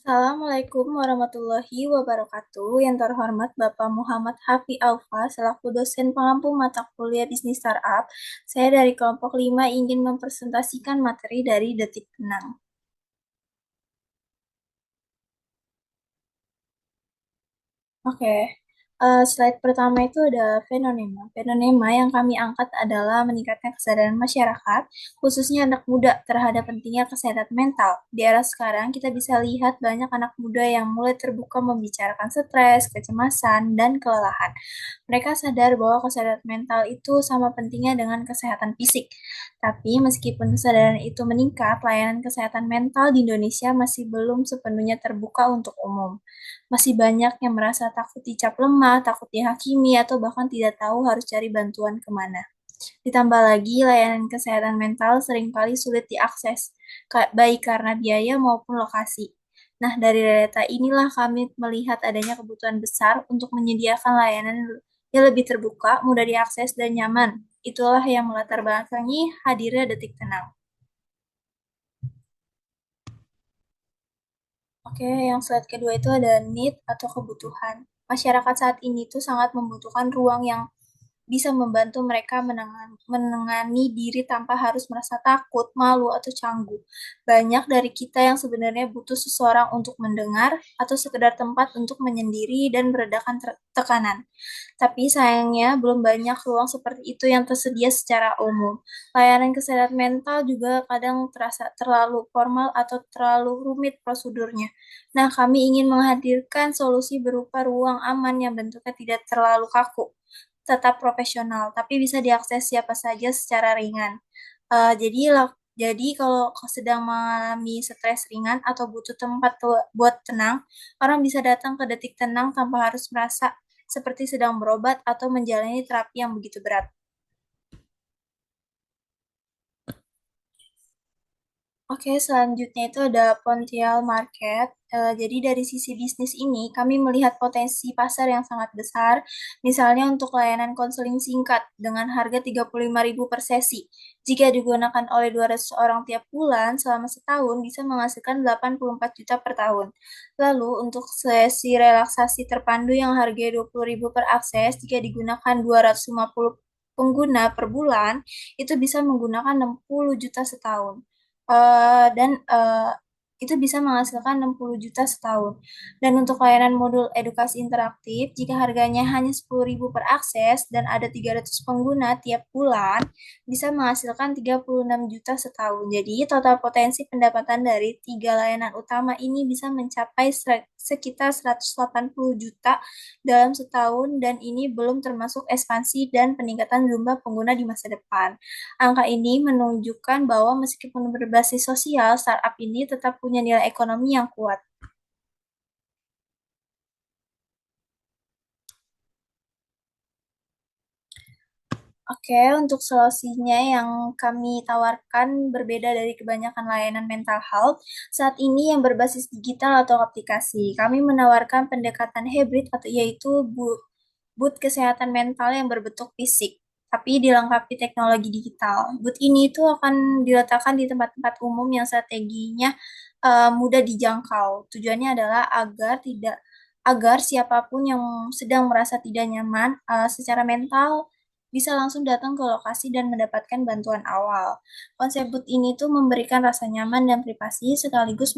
Assalamualaikum warahmatullahi wabarakatuh. Yang terhormat Bapak Muhammad Hafi Alfa selaku dosen pengampu mata kuliah bisnis startup. Saya dari kelompok 5 ingin mempresentasikan materi dari Detik Tenang. Oke, slide pertama itu ada fenomena. Fenomena yang kami angkat adalah meningkatnya kesadaran masyarakat, khususnya anak muda terhadap pentingnya kesehatan mental. Di era sekarang, kita bisa lihat banyak anak muda yang mulai terbuka membicarakan stres, kecemasan, dan kelelahan. Mereka sadar bahwa kesehatan mental itu sama pentingnya dengan kesehatan fisik. Tapi meskipun kesadaran itu meningkat, layanan kesehatan mental di Indonesia masih belum sepenuhnya terbuka untuk umum. Masih banyak yang merasa takut dicap lemah, takut dihakimi, atau bahkan tidak tahu harus cari bantuan kemana. Ditambah lagi, layanan kesehatan mental seringkali sulit diakses, baik karena biaya maupun lokasi. Nah, dari data inilah kami melihat adanya kebutuhan besar untuk menyediakan layanan yang lebih terbuka, mudah diakses, dan nyaman. Itulah yang melatar belakangi hadirnya Detik Tenang. Oke, yang slide kedua itu ada need atau kebutuhan. Masyarakat saat ini tuh sangat membutuhkan ruang yang bisa membantu mereka menengani diri tanpa harus merasa takut, malu, atau canggung. Banyak dari kita yang sebenarnya butuh seseorang untuk mendengar atau sekedar tempat untuk menyendiri dan meredakan tekanan. Tapi sayangnya belum banyak ruang seperti itu yang tersedia secara umum. Layanan kesehatan mental juga kadang terasa terlalu formal atau terlalu rumit prosedurnya. Nah, kami ingin menghadirkan solusi berupa ruang aman yang bentuknya tidak terlalu kaku, tetap profesional, tapi bisa diakses siapa saja secara ringan. Jadi kalau sedang mengalami stres ringan atau butuh tempat buat tenang, orang bisa datang ke Detik Tenang tanpa harus merasa seperti sedang berobat atau menjalani terapi yang begitu berat. Oke, selanjutnya itu ada Pontial Market. Jadi dari sisi bisnis ini, kami melihat potensi pasar yang sangat besar, misalnya untuk layanan konseling singkat dengan harga 35.000 per sesi. Jika digunakan oleh 200 orang tiap bulan, selama setahun bisa menghasilkan 84 juta per tahun. Lalu untuk sesi relaksasi terpandu yang harganya 20.000 per akses, jika digunakan 250 pengguna per bulan, itu bisa menggunakan 60 juta setahun. Dan itu bisa menghasilkan 60 juta setahun. Dan untuk layanan modul edukasi interaktif, jika harganya hanya 10.000 per akses dan ada 300 pengguna tiap bulan, bisa menghasilkan 36 juta setahun. Jadi, total potensi pendapatan dari tiga layanan utama ini bisa mencapai sekitar 180 juta dalam setahun dan ini belum termasuk ekspansi dan peningkatan jumlah pengguna di masa depan. Angka ini menunjukkan bahwa meskipun berbasis sosial, startup ini tetap punya nilai ekonomi yang kuat. Oke, untuk solusinya yang kami tawarkan berbeda dari kebanyakan layanan mental health. Saat ini yang berbasis digital atau aplikasi. Kami menawarkan pendekatan hybrid atau yaitu booth kesehatan mental yang berbentuk fisik, tapi dilengkapi teknologi digital. Booth ini itu akan diletakkan di tempat-tempat umum yang strateginya mudah dijangkau. Tujuannya adalah agar siapapun yang sedang merasa tidak nyaman secara mental bisa langsung datang ke lokasi dan mendapatkan bantuan awal. Konsep booth ini tuh memberikan rasa nyaman dan privasi sekaligus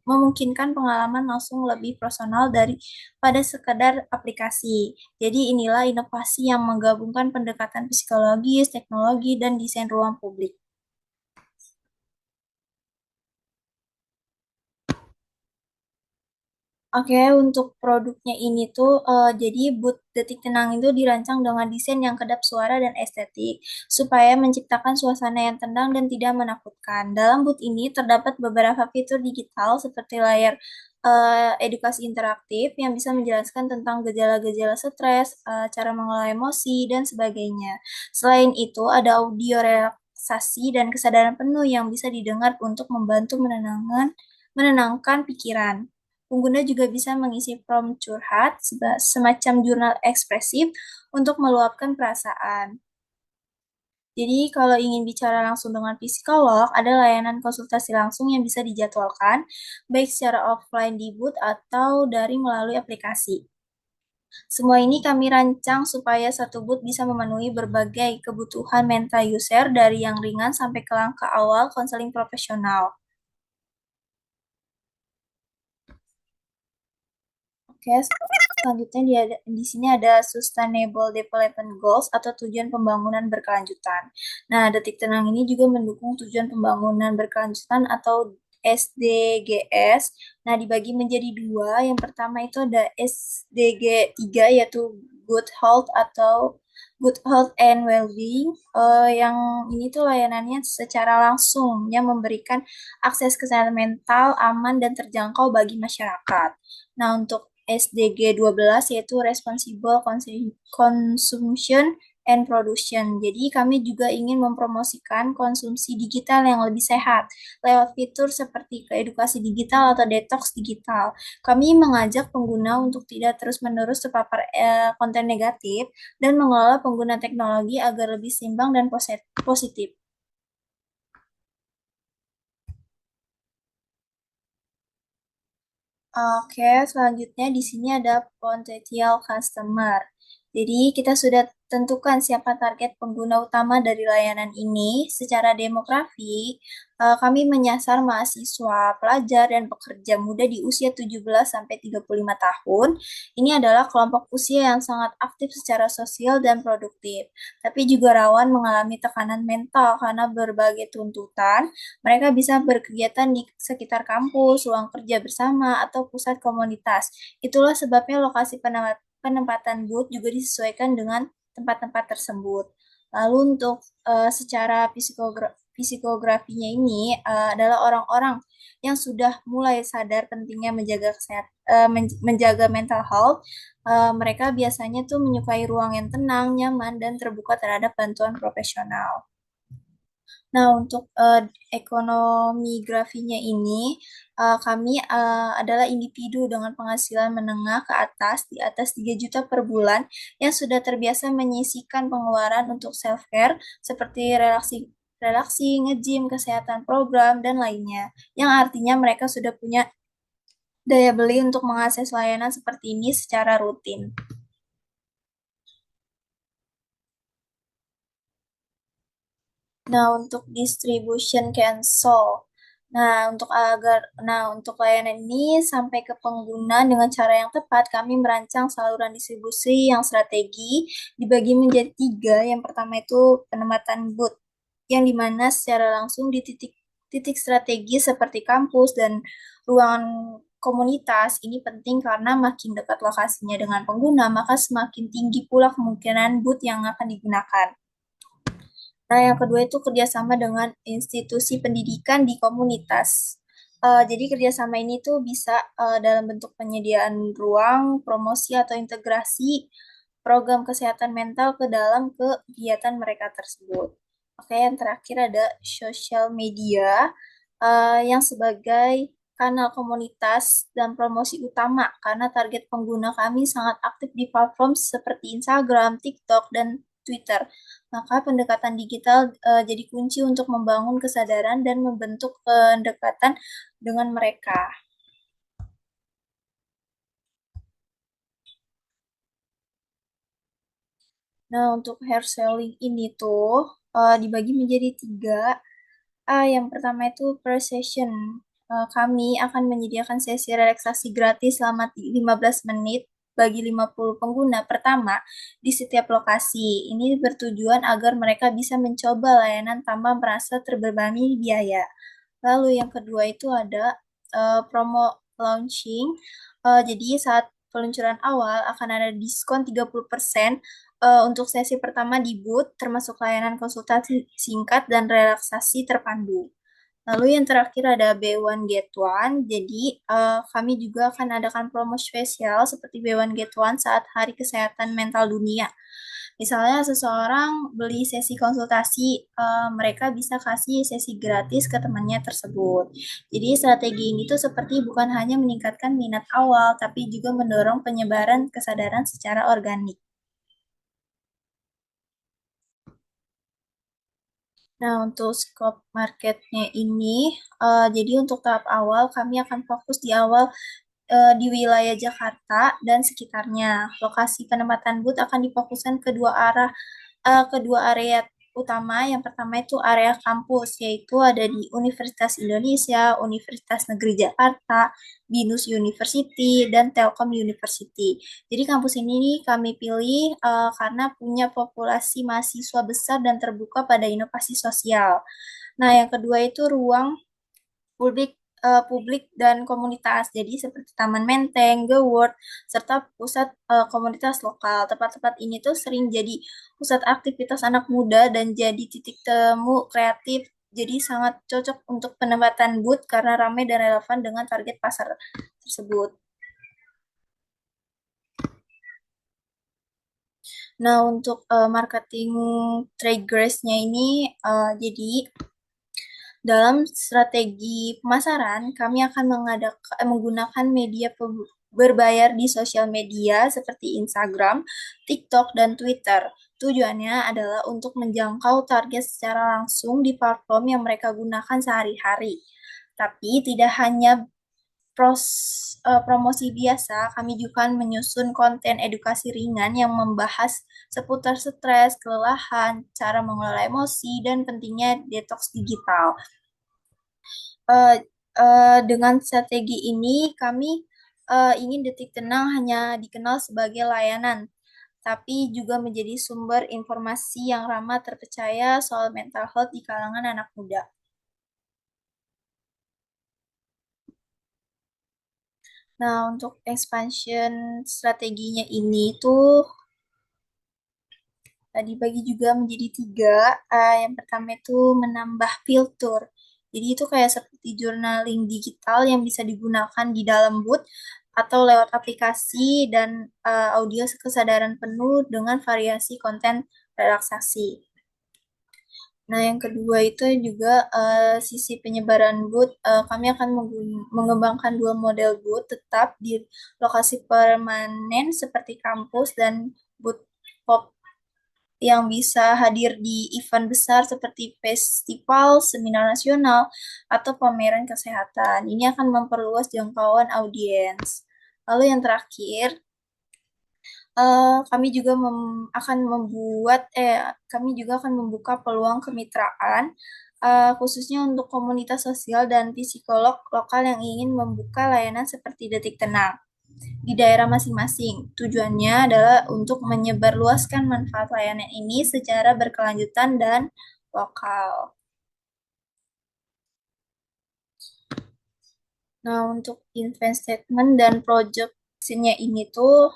memungkinkan pengalaman langsung lebih personal pada sekadar aplikasi. Jadi inilah inovasi yang menggabungkan pendekatan psikologis, teknologi, dan desain ruang publik. Oke, untuk produknya ini tuh, jadi booth Detik Tenang itu dirancang dengan desain yang kedap suara dan estetik, supaya menciptakan suasana yang tenang dan tidak menakutkan. Dalam booth ini terdapat beberapa fitur digital seperti layar edukasi interaktif yang bisa menjelaskan tentang gejala-gejala stres, cara mengelola emosi, dan sebagainya. Selain itu, ada audio relaksasi dan kesadaran penuh yang bisa didengar untuk membantu menenangkan pikiran. Pengguna juga bisa mengisi prompt curhat, semacam jurnal ekspresif untuk meluapkan perasaan. Jadi kalau ingin bicara langsung dengan psikolog, ada layanan konsultasi langsung yang bisa dijadwalkan, baik secara offline di booth atau dari melalui aplikasi. Semua ini kami rancang supaya satu booth bisa memenuhi berbagai kebutuhan mental user dari yang ringan sampai ke langkah awal konseling profesional. Oke, selanjutnya di sini ada Sustainable Development Goals atau tujuan pembangunan berkelanjutan. Nah, Detik Tenang ini juga mendukung tujuan pembangunan berkelanjutan atau SDGs. Nah, dibagi menjadi dua. Yang pertama itu ada SDG 3 yaitu Good Health atau Good Health and Well-being. Yang ini tuh layanannya secara langsung yang memberikan akses kesehatan mental aman dan terjangkau bagi masyarakat. Nah, untuk SDG 12 yaitu Responsible Consumption and Production. Jadi kami juga ingin mempromosikan konsumsi digital yang lebih sehat lewat fitur seperti keedukasi digital atau detox digital. Kami mengajak pengguna untuk tidak terus-menerus terpapar konten negatif dan mengelola pengguna teknologi agar lebih seimbang dan positif. Oke, selanjutnya di sini ada potential customer. Jadi kita sudah tentukan siapa target pengguna utama dari layanan ini. Secara demografi, kami menyasar mahasiswa, pelajar, dan pekerja muda di usia 17 sampai 35 tahun. Ini adalah kelompok usia yang sangat aktif secara sosial dan produktif, tapi juga rawan mengalami tekanan mental karena berbagai tuntutan. Mereka bisa berkegiatan di sekitar kampus, ruang kerja bersama, atau pusat komunitas. Itulah sebabnya lokasi penempatan booth juga disesuaikan dengan tempat-tempat tersebut. Lalu untuk secara psikografinya ini adalah orang-orang yang sudah mulai sadar pentingnya menjaga menjaga mental health. Mereka biasanya tuh menyukai ruang yang tenang, nyaman, dan terbuka terhadap bantuan profesional. Nah, untuk ekonomi grafinya ini, kami adalah individu dengan penghasilan menengah ke atas, di atas 3 juta per bulan, yang sudah terbiasa menyisihkan pengeluaran untuk self-care, seperti relaksi, nge-gym, kesehatan program, dan lainnya. Yang artinya mereka sudah punya daya beli untuk mengakses layanan seperti ini secara rutin. Nah, untuk distribution cancel. Untuk layanan ini sampai ke pengguna dengan cara yang tepat, kami merancang saluran distribusi yang strategi dibagi menjadi tiga. Yang pertama itu penempatan booth, yang dimana secara langsung di titik strategi seperti kampus dan ruangan komunitas ini penting karena makin dekat lokasinya dengan pengguna, maka semakin tinggi pula kemungkinan booth yang akan digunakan. Nah, yang kedua itu kerjasama dengan institusi pendidikan di komunitas. Jadi kerjasama ini tuh bisa dalam bentuk penyediaan ruang, promosi atau integrasi program kesehatan mental ke dalam kegiatan mereka tersebut. Oke, yang terakhir ada sosial media yang sebagai kanal komunitas dan promosi utama karena target pengguna kami sangat aktif di platform seperti Instagram, TikTok, dan Twitter. Maka pendekatan digital jadi kunci untuk membangun kesadaran dan membentuk pendekatan dengan mereka. Nah, untuk hair selling ini tuh dibagi menjadi tiga. Yang pertama itu per session. Kami akan menyediakan sesi relaksasi gratis selama 15 menit bagi 50 pengguna pertama di setiap lokasi. Ini bertujuan agar mereka bisa mencoba layanan tanpa merasa terbebani biaya. Lalu yang kedua itu ada promo launching. Jadi saat peluncuran awal akan ada diskon 30% untuk sesi pertama di booth, termasuk layanan konsultasi singkat dan relaksasi terpandu. Lalu yang terakhir ada B1 Get One. Jadi kami juga akan adakan promo spesial seperti B1 Get One saat Hari Kesehatan Mental Dunia. Misalnya seseorang beli sesi konsultasi, mereka bisa kasih sesi gratis ke temannya tersebut. Jadi strategi ini tuh seperti bukan hanya meningkatkan minat awal, tapi juga mendorong penyebaran kesadaran secara organik. Nah, untuk scope marketnya ini, jadi untuk tahap awal kami akan fokus di awal di wilayah Jakarta dan sekitarnya. Lokasi penempatan booth akan difokuskan kedua area utama. Yang pertama itu area kampus, yaitu ada di Universitas Indonesia, Universitas Negeri Jakarta, BINUS University, dan Telkom University. Jadi kampus ini nih kami pilih karena punya populasi mahasiswa besar dan terbuka pada inovasi sosial. Nah, yang kedua itu ruang publik dan komunitas. Jadi seperti Taman Menteng, GeWorld, serta pusat komunitas lokal. Tempat-tempat ini tuh sering jadi pusat aktivitas anak muda dan jadi titik temu kreatif. Jadi sangat cocok untuk penempatan booth karena ramai dan relevan dengan target pasar tersebut. Nah, untuk marketing trade grace-nya ini, jadi dalam strategi pemasaran, kami akan menggunakan media berbayar di sosial media seperti Instagram, TikTok, dan Twitter. Tujuannya adalah untuk menjangkau target secara langsung di platform yang mereka gunakan sehari-hari. Tapi tidak hanya promosi biasa, kami juga menyusun konten edukasi ringan yang membahas seputar stres, kelelahan, cara mengelola emosi, dan pentingnya detox digital. eh, dengan strategi ini kami ingin Detik Tenang hanya dikenal sebagai layanan, tapi juga menjadi sumber informasi yang ramah terpercaya soal mental health di kalangan anak muda. Nah, untuk expansion strateginya ini tuh dibagi juga menjadi tiga. Yang pertama itu menambah filter. Jadi itu kayak seperti journaling digital yang bisa digunakan di dalam booth atau lewat aplikasi dan audio kesadaran penuh dengan variasi konten relaksasi. Nah, yang kedua itu juga sisi penyebaran booth. Kami akan mengembangkan dua model booth tetap di lokasi permanen seperti kampus dan booth pop yang bisa hadir di event besar seperti festival, seminar nasional, atau pameran kesehatan. Ini akan memperluas jangkauan audiens. Lalu yang terakhir, kami juga kami juga akan membuka peluang kemitraan, khususnya untuk komunitas sosial dan psikolog lokal yang ingin membuka layanan seperti Detik Tenang di daerah masing-masing. Tujuannya adalah untuk menyebarluaskan manfaat layanan ini secara berkelanjutan dan lokal. Nah, untuk investment dan projection-nya ini tuh,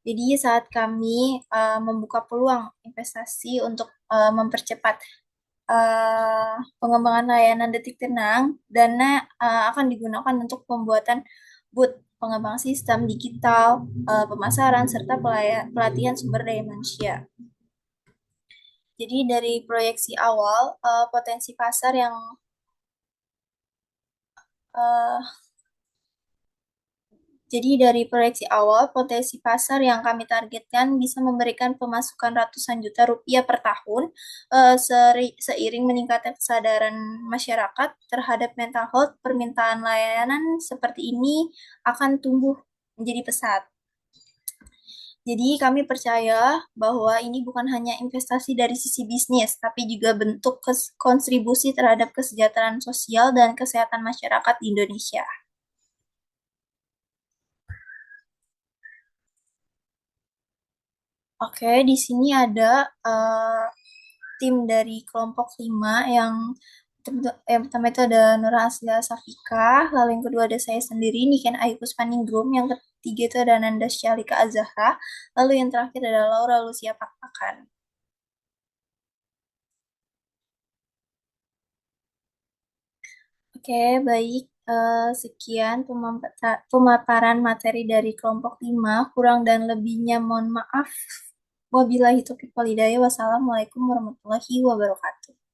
jadi saat kami membuka peluang investasi untuk mempercepat pengembangan layanan Detik Tenang, dana akan digunakan untuk pembuatan booth, pengembangan sistem digital, pemasaran, serta pelatihan sumber daya manusia. Jadi dari proyeksi awal, potensi pasar yang eh, Jadi dari proyeksi awal, potensi pasar yang kami targetkan bisa memberikan pemasukan ratusan juta rupiah per tahun, seiring meningkatnya kesadaran masyarakat terhadap mental health. Permintaan layanan seperti ini akan tumbuh menjadi pesat. Jadi kami percaya bahwa ini bukan hanya investasi dari sisi bisnis, tapi juga bentuk kontribusi terhadap kesejahteraan sosial dan kesehatan masyarakat di Indonesia. Oke, di sini ada tim dari kelompok 5 yang pertama itu ada Nura Aslia Safika, lalu yang kedua ada saya sendiri, Niken Ayu Puspaningrum, yang ketiga itu ada Nanda Syalika Azahra, lalu yang terakhir ada Laura Lucia Pakpakan. Oke, baik. Sekian pemaparan materi dari kelompok 5. Kurang dan lebihnya mohon maaf. Wabillahi taufiq walhidayah. Wassalamualaikum warahmatullahi wabarakatuh.